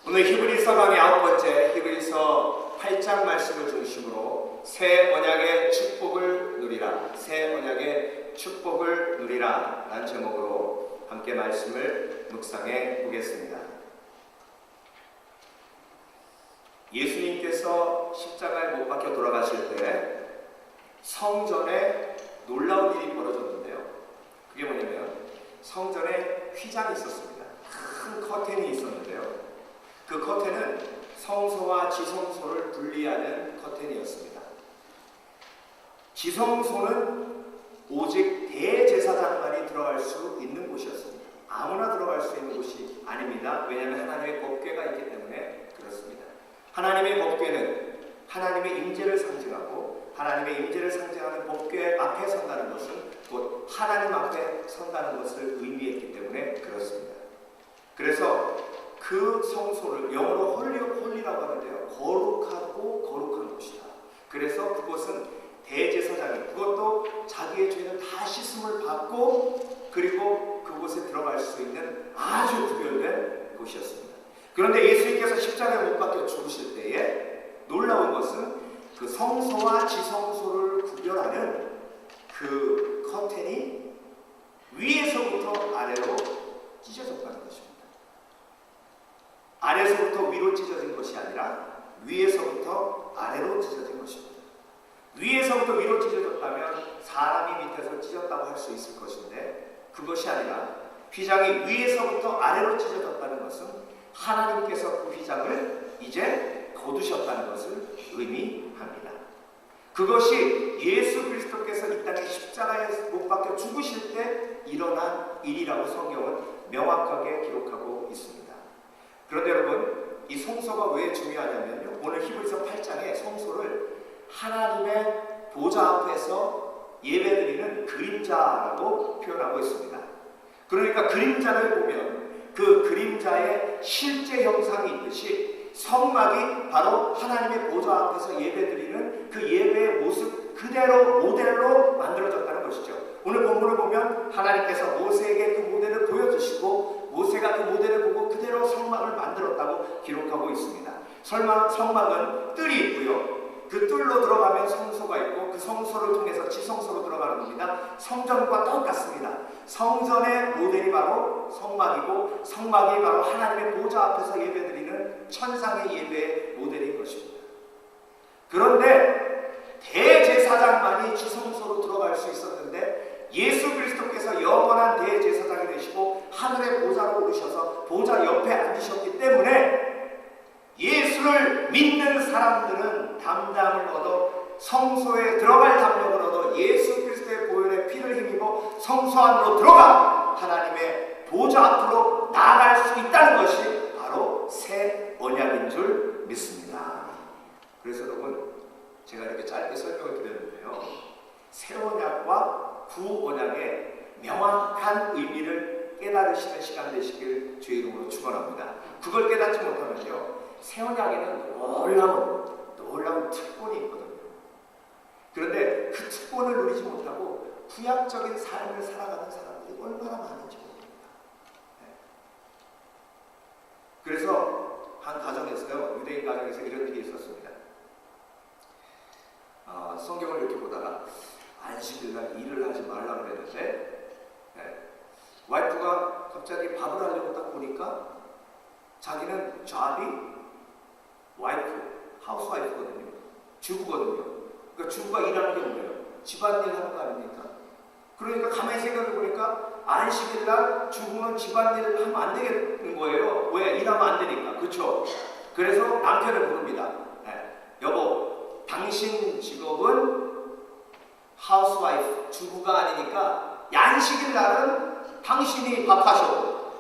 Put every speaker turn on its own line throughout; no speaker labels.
오늘 히브리서 강의 9번째 히브리서 8장 말씀을 중심으로 새 언약의 축복을 누리라, 새 언약의 축복을 누리라 라는 제목으로 함께 말씀을 묵상해 보겠습니다. 예수님께서 십자가에 못 박혀 돌아가실 때 성전에 놀라운 일이 벌어졌는데요. 그게 뭐냐면 성전에 휘장이 있었습니다. 큰 커튼이 있었는데요. 그 커튼은 성소와 지성소를 분리하는 커튼이었습니다. 지성소는 오직 대제사장만이 들어갈 수 있는 곳이었습니다. 아무나 들어갈 수 있는 곳이 아닙니다. 왜냐하면 하나님의 법궤가 있기 때문에 그렇습니다. 하나님의 법궤는 하나님의 임재를 상징하고, 하나님의 임재를 상징하는 법궤 앞에 선다는 것은 곧 하나님 앞에 선다는 것을 의미했기 때문에 그렇습니다. 그래서 그 성소를 영어로 홀리라고 하는데요, 거룩하고 거룩한 곳이다. 그래서 그곳은 대제사장이, 그것도 자기의 죄는 다 씻음을 받고 그리고 그곳에 들어갈 수 있는 아주 구별된 곳이었습니다. 그런데 예수님께서 십자가에 못 박혀 죽으실 때에 놀라운 것은 그 성소와 지성소를 구별하는 그 커튼이 위에서부터 아래로 찢어졌다는 것입니다. 아래서부터 위로 찢어진 것이 아니라 위에서부터 아래로 찢어진 것입니다. 위에서부터 위로 찢어졌다면 사람이 밑에서 찢었다고 할 수 있을 것인데, 그것이 아니라 휘장이 위에서부터 아래로 찢어졌다는 것은 하나님께서 그 휘장을 이제 거두셨다는 것을 의미합니다. 그것이 예수 그리스도께서 이 땅에 십자가에 못 박혀 죽으실 때 일어난 일이라고 성경은 명확하게 기록하고 있습니다. 그런데 여러분, 이 성소가 왜 중요하냐면요, 오늘 히브리서 8장에 성소를 하나님의 보좌 앞에서 예배드리는 그림자라고 표현하고 있습니다. 그러니까 그림자를 보면 그 그림자의 실제 형상이 있듯이 성막이 바로 하나님의 보좌 앞에서 예배드리는 그 예배의 모습 그대로 모델로 만들어졌다는 것이죠. 오늘 본문을 보면 하나님께서 모세에게 그 모델을 보여주시고 모세가 그 모델을 보고 그대로 성막을 만들었다고 기록하고 있습니다. 성막은 뜰이 있고요, 그 뜰로 들어가면 성소가 있고 그 성소를 통해서 지성소로 들어가는 겁니다. 성전과 똑같습니다. 성전의 모델이 바로 성막이고 성막이 바로 하나님의 보좌 앞에서 예배드리는 천상의 예배의 모델인 것입니다. 그런데 대제사장만이 지성소로 들어갈 수 있었는데 예수 그리스도께서 영원한 대제사장이 되시고 하늘의 보좌로 오르셔서 보좌 옆에 앉으셨기 때문에 예수를 믿는 사람들은 담담을 얻어 성소에 들어갈 담력을 얻어 예수 그리스도의 보혈의 피를 힘입어 성소 안으로 들어가 하나님의 보좌 앞으로 나아갈 수 있다는 것이 바로 새 언약인 줄 믿습니다. 그래서 여러분, 제가 이렇게 짧게 설명을 드렸는데요, 새 언약과 구 언약의 명확한 의미를 깨달으시는 시간 되시길 주의 이름으로 축원합니다. 그걸 깨닫지 못하면요, 새 언약에는 놀라운 특권이 있거든요. 그런데 그 특권을 누리지 못하고 구약적인 삶을 살아가는 사람들이 얼마나 많은지 모릅니다. 그래서 한 가정에서요, 유대인 가정에서 이런 일이 있었습니다. 성경을 이렇게 보다가 안식일날 일을 하지 말라고 그랬는데, 와이프가 갑자기 밥을 하려고 딱 보니까 자기는 잡이 와이프, 하우스와이프거든요. 주부거든요. 그러니까 주부가 일하는 게 뭐예요? 집안일 하는 거 아닙니까? 그러니까 가만히 생각해 보니까 안식일날 주부는 집안일을 하면 안 되겠는 거예요. 왜? 일하면 안 되니까. 그렇죠? 그래서 남편을 부릅니다. 여보, 당신 직업은 하우스와이프, 주부가 아니니까 안식일날은 당신이 밥하셔.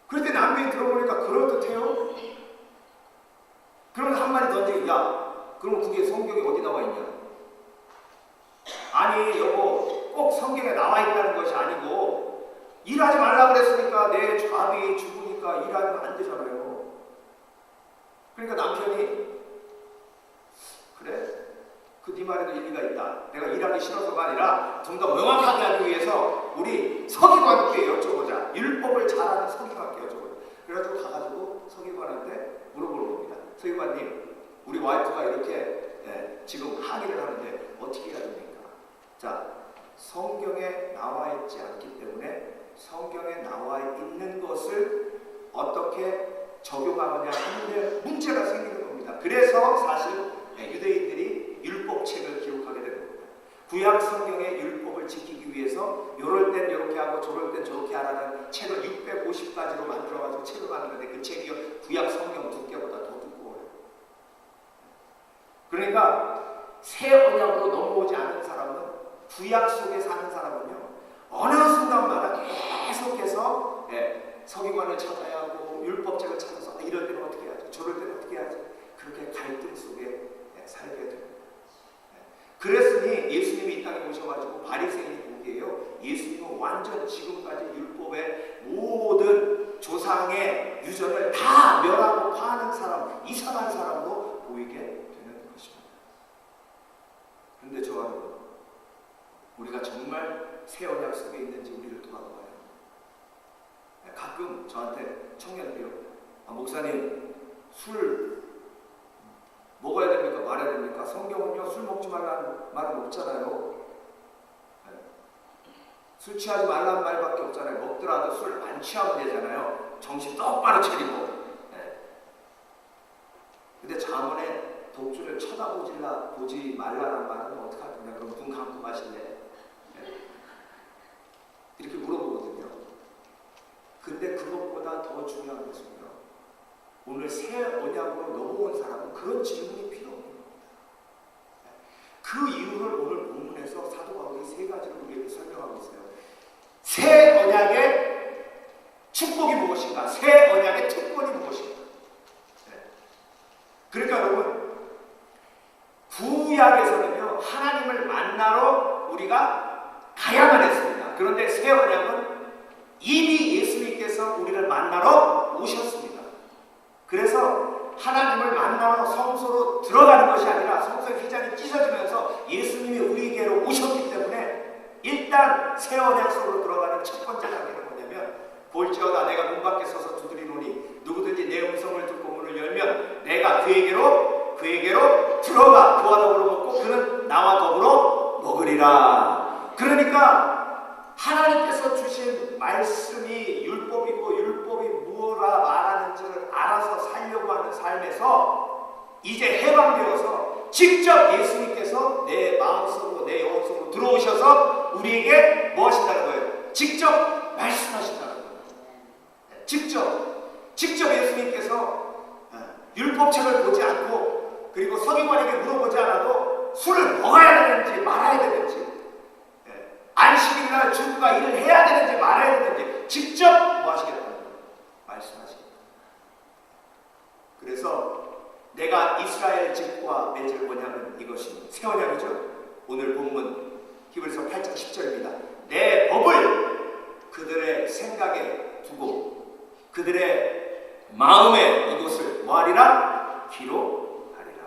그런데 남편이 들어보니까 그럴듯해요. 그러면 한마디 던지고, 야, 그럼 그게 성경에 어디 나와 있냐? 아니 여보, 꼭 성경에 나와 있다는 것이 아니고 일하지 말라고 그랬으니까 내 잡이 죽으니까 일하면 안 되잖아요. 그러니까 남편이, 그래? 그 네 말에도 일리가 있다. 내가 일하기 싫어서가 아니라 좀 더 명확하게 하기 위해서 우리 서기관께 여쭤보자. 율법을 잘 아는 서기관께 여쭤보자. 그래가지고 가가지고 와이프가 이렇게 지금 항의를 하는데 어떻게 해야 됩니까? 자, 성경에 나와 있지 않기 때문에 성경에 나와 있는 것을 어떻게 적용하느냐 하는데 문제가 생기는 겁니다. 그래서 사실 유대인들이 율법책을 기록하게 되는 겁니다. 구약 성경의 율법을 지키기 위해서 요럴 땐 이렇게 하고 저럴 땐 저렇게 하라는 책을 650가지로 만들어가지고 책을 만드는데 그 책이 구약 성경 두께보다 더 두꺼워요. 그러니까 새 언약으로 넘어오지 않은 사람은, 구약 속에 사는 사람은요, 어느 순간마다 계속해서 서기관을 찾아야 하고 율법책을 찾아서 이럴 때는 어떻게 해야지, 저럴 때는 어떻게 해야지, 그렇게 갈등 속에 살게 됩니다. 그랬으니 예수님이 이 땅에 오셔가지고 바리새인이 보기에요, 예수님은 완전 지금까지 율법의 모든 조상의 유전을 다 멸하고 파는 사람, 이상한 사람으로 보이게 되는 것입니다. 그런데 저와 여러분, 우리가 정말 새 언약 속에 있는지 우리를 돌아봐요. 가끔 저한테 청년들이요, 목사님 술 먹어야 됩니까? 말아야 됩니까? 성경은요 술 먹지 말라는 말은 없잖아요. 술 취하지 말라는 말밖에 없잖아요. 먹더라도 술 안 취하면 되잖아요. 정신 똑바로 차리고. 근데 잠언에 독주를 쳐다보지 말라는 말은 어떻게 할 거냐? 그럼 눈 감고 마실래? 이렇게 물어보거든요. 근데 그것보다 더 중요한 것은요, 오늘 새 언약으로 넘어온 사람은 그런 질문이 필요 없는 겁니다. 그 이유를 오늘 본문에서 사도 바울이 세 가지로 우리에게 설명하고 있어요. 새 언약의 축복이 무엇인가? 새 언약의 특권이 무엇인가? 그러니까 여러분, 구약에서는요 하나님을 만나러 우리가 가야만 했습니다. 그런데 새 언약은 이미 예수님께서 우리를 만나러 오셨습니다. 그래서 하나님을 만나러 성소로 들어가는 것이 아니라 성소의 휘장이 찢어지면서 예수님이 우리에게로 오셨기 때문에 일단 새 언약 속으로 들어가는 첫 번째 단계는 뭐냐면, 볼지어다 내가 문 밖에 서서 두드리노니 누구든지 내 음성을 듣고 문을 열면 내가 그에게로 들어가 그와 더불어 먹고 그는 나와 더불어 먹으리라. 그러니까 하나님께서 주신 말씀이 율법이고 율법이 무엇라 말하는지를 알아서 살려고 하는 삶에서 이제 해방되어서 직접 예수님께서 내 마음속으로 내 영혼 속으로 들어오셔서 우리에게 뭐 하신다는 거예요? 직접 말씀하신다는 거예요. 직접 예수님께서 율법책을 보지 않고 그리고 서기관에게 물어보지 않아도 술을 먹어야 되는지 말아야 되는지, 안식일날 주부가 일을 해야 되는지 말아야 되는지 직접 뭐 하시겠다는 거예요? 말씀하시겠다. 그래서 내가 이스라엘 집과 맺을 언약은 이것이 새 언약이죠. 오늘 본문 히브리서 8장 10절입니다. 내 법을 그들의 생각에 두고 그들의 마음에 이것을 뭐하리라? 기록하리라.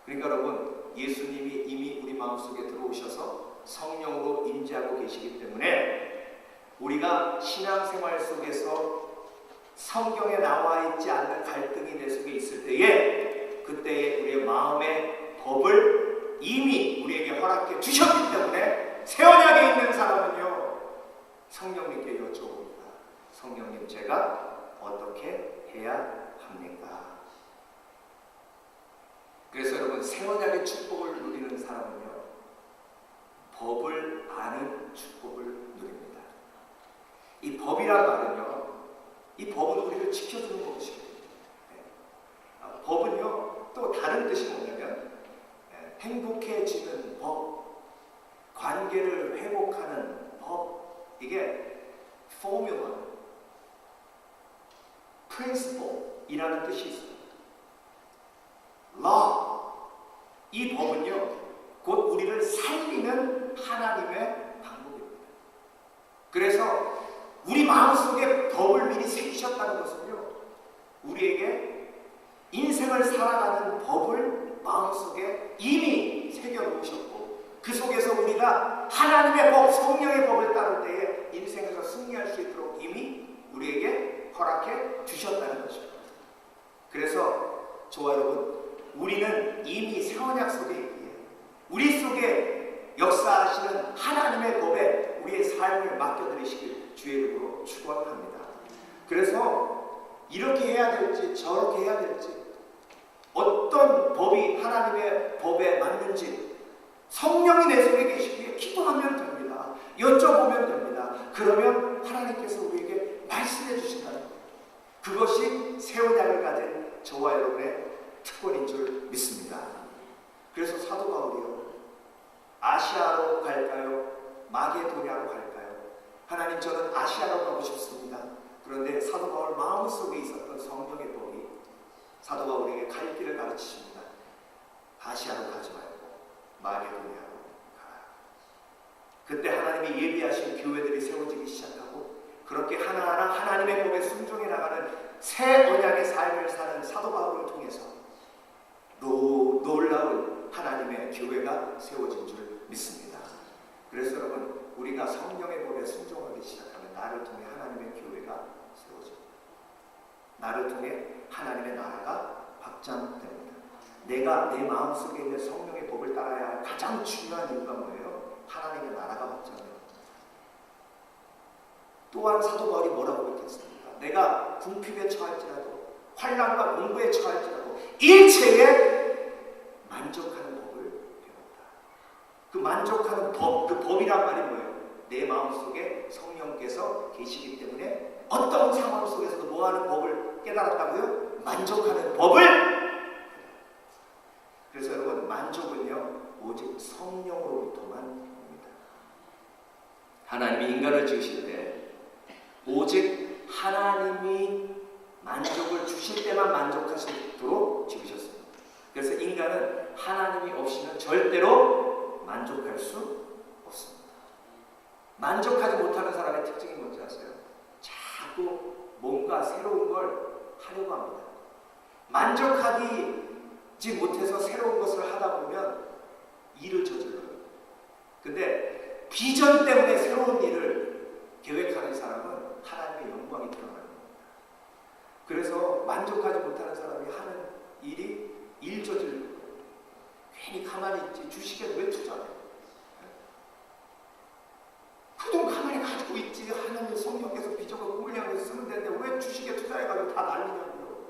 그러니까 여러분, 예수님이 이미 우리 마음속에 들어오셔서 성령으로 임재하고 계시기 때문에 우리가 신앙생활 속에서 성경에 나와 있지 않는 갈등이 내 속에 있을 때에, 그때에 우리의 마음의 법을 이미 우리에게 허락해 주셨기 때문에 새 언약에 있는 사람은요 성령님께 여쭤봅니다. 성령님, 제가 어떻게 해야 합니까? 그래서 여러분, 새 언약의 축복을 누리는 사람은요 법을 아는 축복을 누립니다. 이 법이란 말은요, 이 법은 우리를 지켜주는 것이거든요. 법은요 또 다른 뜻이 뭐냐면 행복해지는 법, 관계를 회복하는 법, 이게 포뮬러, 프린시플이라는 뜻이 있습니다. law, 이 법은요 곧 우리를 살리는 하나님의 방법입니다. 그래서 우리 마음속에 법을 미리 새기셨다는 것은요, 우리에게 인생을 살아가는 법을 마음속에 이미 새겨놓으셨고 그 속에서 우리가 하나님의 법, 성령의 법을 따를 때에 인생에서 승리할 수 있도록 이미 우리에게 허락해 주셨다는 것입니다. 그래서 저와 여러분, 우리는 이미 새 언약 속에 있기에 우리 속에 역사하시는 하나님의 법에 우리의 삶을 맡겨드리시길 주의 이름으로 축원합니다. 그래서 이렇게 해야 될지 저렇게 해야 될지 어떤 법이 하나님의 법에 맞는지 성령이 내 속에 계시기에 기도하면 됩니다. 여쭤보면 됩니다. 그러면 하나님께서 우리에게 말씀해 주신다는 거예요. 그것이 새 언약을 가진 저와 여러분의 특권인 줄 믿습니다. 그래서 사도 바울이요, 아시아로 갈까요? 마게도냐로 갈까요? 하나님, 저는 아시아로 가고 싶습니다. 그런데 사도 바울 마음속에 있었던 성령의 법이 사도 바울에게 갈 길을 가르치십니다. 아시아로 가지 말고 마게도냐로 가라. 그때 하나님이 예비하신 교회들이 세워지기 시작하고 그렇게 하나하나 하나님의 법에 순종해 나가는 새 언약의 삶을 사는 사도 바울을 통해서 놀라운 하나님의 교회가 세워진 줄 믿습니다. 그래서 여러분, 우리가 성령의 법에 순종하기 시작하면 나를 통해 하나님의 교회가 세워집니다. 나를 통해 하나님의 나라가 확장됩니다. 내가 내 마음속에 있는 성령의 법을 따라야 할 가장 중요한 이유가 뭐예요? 하나님의 나라가 확장됩니다. 또한 사도 바울이 뭐라고 했겠습니까? 내가 궁핍에 처할지라도 환난과 공부에 처할지라도 일체에 만족하는 법을 배웠다. 그 만족하는 법, 그 법이란 말이 뭐예요? 내 마음속에 성령께서 계시기 때문에 어떤 상황 속에서도 뭐하는 법을 깨달았다고요? 만족하는 법을. 그래서 여러분, 만족은요 오직 성령으로부터만 옵니다. 하나님이 인간을 지으실 때 오직 하나님이 만족을 주실 때만 만족하시도록 지으셨습니다. 그래서 인간은 하나님이 없이는 절대로 만족할 수 없습니다. 만족하지 못하는 사람의 특징이 뭔지 아세요? 자꾸 뭔가 새로운 걸 하려고 합니다. 만족하지 못해서 새로운 것을 하다 보면 일을 저질러요. 근데 비전 때문에 새로운 일을 계획하는 사람은 하나님의 영광이 드러나는 겁니다. 그래서 만족하지 못하는 사람이 하는 일이 일 저질러 거예요. 괜히 가만히 있지, 주식에 왜 투자해? 그 돈 가만히 가지고 있지. 하나님 성령께서 비전과 꿈을 향해서 쓰면 되는데 왜 주식에 투자해가지고 다 날리냐고요.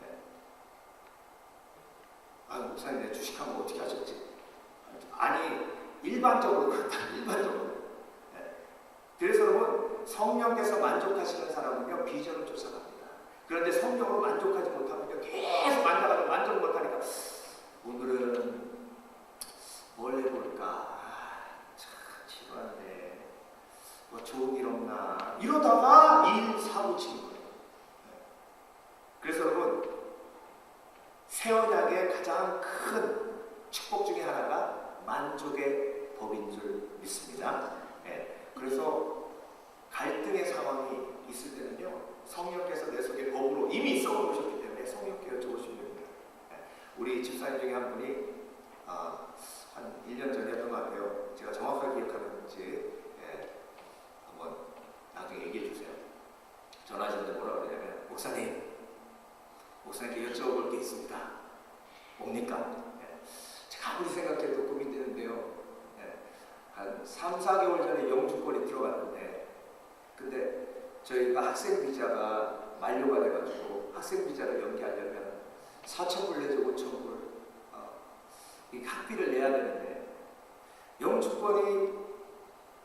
네. 아, 목사님, 내 주식하면 어떻게 하셨지? 아니, 일반적으로 그렇다. 일반적으로. 네. 그래서 여러분, 성령께서 만족하시는 사람은요 비전을 쫓아갑니다. 그런데 성령으로 만족하지 못하면요 계속 만나가도 만족 못하니까 오늘은 뭘 해볼까? 참 지루한데 뭐 좋은 일 없나? 이러다가 일 사고 치는 거예요. 그래서 여러분, 새 언약의 가장 큰 축복 중에 하나가 만족의 법인 줄 믿습니다. 그래서 갈등의 상황이 있을 때는요 성령께서 내 속에 법으로 이미 써놓으셨기 때문에 성령께 여쭤보시면 됩니다. 우리 집사님 중에 한 분이 한 1년 전이었던 것 같아요. 제가 정확하게 기억하는지 한번 나중에 얘기해 주세요. 전화하셨는데 뭐라고 그러냐면, 목사님께 여쭤볼 게 있습니다. 뭡니까? 제가 아무리 생각해도 고민되는데요. 한 3, 4개월 전에 영주권이 들어갔는데, 근데 저희가 학생 비자가 만료가 돼가지고 학생 비자를 연기하려면 4,000불 내지 5,000불 이 학비를 내야 되는데, 영주권이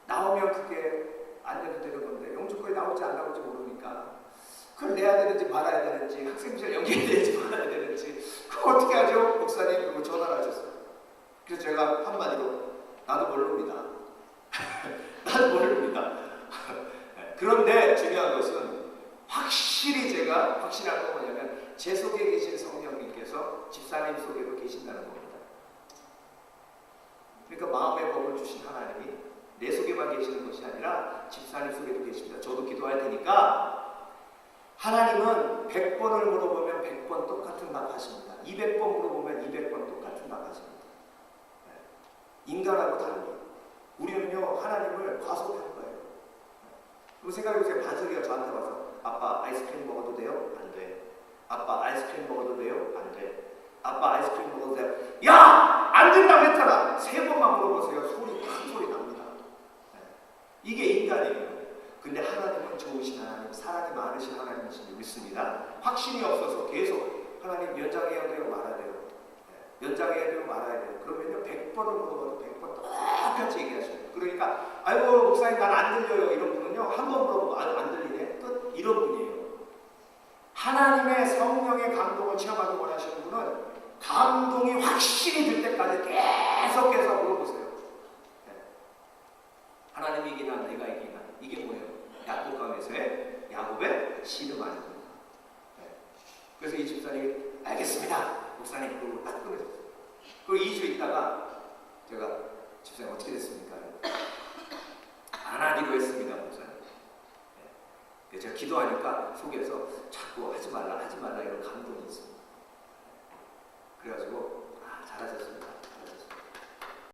나오면 그게 안 내도 되는 건데 영주권이 나올지 안 나올지 모르니까 그걸 내야 되는지 말아야 되는지, 학생 비자를 연기해야 되는지 말아야 되는지, 그거 어떻게 하죠? 목사님, 그리고 전화를 하셨어요. 그래서 제가 한마디로 나도 모릅니다. 나도 모릅니다. 그런데 중요한 것은 확실히 제가 확신할 건 뭐냐면 제 속에 계신 성령님께서 집사님 속에도 계신다는 겁니다. 그러니까 마음의 법을 주신 하나님이 내 속에만 계시는 것이 아니라 집사님 속에도 계십니다. 저도 기도할 테니까 하나님은 100번을 물어보면 100번 똑같은 답 하십니다. 200번 물어보면 200번 똑같은 답 하십니다. 인간하고 달리 우리는요 하나님을 과소평가해요. 그럼 생각해보세요. 반석이가 저한테 와서 아빠 아이스크림 먹어도 돼요? 안 돼. 아빠 아이스크림 먹어도 돼요? 안 돼. 아빠 아이스크림 먹어도 돼요? 야! 안 된다고 했잖아. 3번만 물어보세요. 큰 소리 납니다. 네. 이게 인간이에요. 근데 하나님은 좋으신 하나님, 사랑이 많으신 하나님이신 줄 믿습니다. 확신이 없어서 계속 하나님 연장해야 돼요, 말아야 돼요. 네. 연장해야 돼요, 말아야 돼요. 그러면요 100번을 물어봐도 100번 똑같이 얘기하셔요. 그러니까 아이고 목사님 난 안 들려요 이런 분은요 한 번 물어보고 안 들리네 끝 이런 분이에요. 하나님의 성령의 감동을 체험하기 원하시는 분은 감동이 확실히 들 때까지 계속해서 물어보세요. 네. 하나님이 이기나 내가 이기나 이게 뭐예요? 야곱 가운데서의 야곱의 씨름하는 겁니다. 네. 그래서 이 집사님이 알겠습니다 목사님 그러고 딱 끊어졌어요. 그리고 2주 있다가 제가 집사님 어떻게 됐습니까? 안 하기로 했습니다 목사님. 네. 제가 기도하니까 속에서 자꾸 하지 말라 이런 감동이 있습니다. 그래가지고 잘하셨습니다.